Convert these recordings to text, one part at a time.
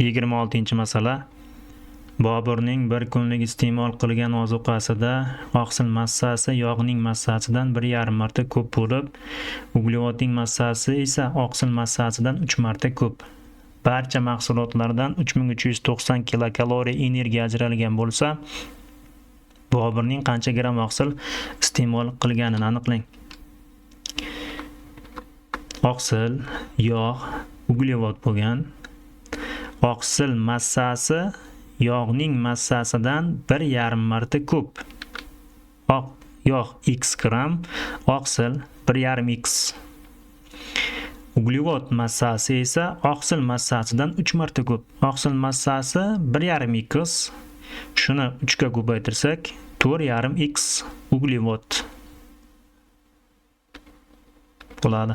26-masala. Boburning bir kunlik iste'mol qilgan ozuqasida oqsil massasi yog'ning massasidan 1,5 marta ko'p bo'lib, uglevodning massasi esa oqsil massasidan 3 marta ko'p. Barcha mahsulotlardan 3390 kilokaloriya energiya ajralgan bo'lsa, Boburning qancha gram oqsil iste'mol qilganini aniqlang. Oqsil, yog', uglevod bo'lgan. Oqsil massasi yog'ning massasidan 1,5 marta ko'p. Yog' x gram, oqsil 1,5x. Uglevod massasi esa oqsil massasidan 3 marta ko'p. Oqsil massasi 1,5x. Shuni 3 ga ko'paytirsak 4,5x uglevod bo'ladi.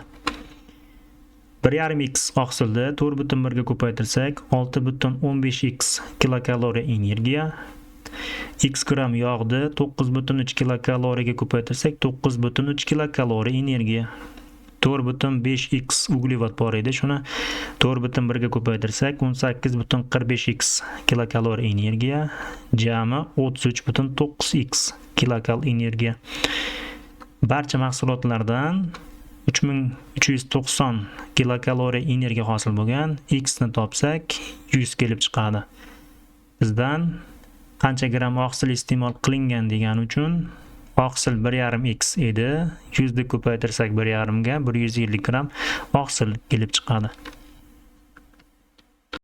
1,5x oqsilni 4,1 ga ko'paytirsak 6,15x kilokaloriya energiya. X gram yog'ni 9,3 kilokaloriyaga ko'paytirsak 9,3 kilokaloriya energiya. 4,5x uglevod bor edi. Shuni 4,1 ga ko'paytirsak 18,45x kilokaloriya energiya. Jami 33,9x kilokal energiya. Barcha mahsulotlardan 3390 kilokaloriya energiya hosil bo'lgan. X ni topsak 100 kelib chiqadi. Bizdan qancha gram oqsil iste'mol qilingan degan uchun oqsil 1,5x edi. 100 ni ko'paytirsak 1,5 ga 150 gram oqsil kelib chiqadi.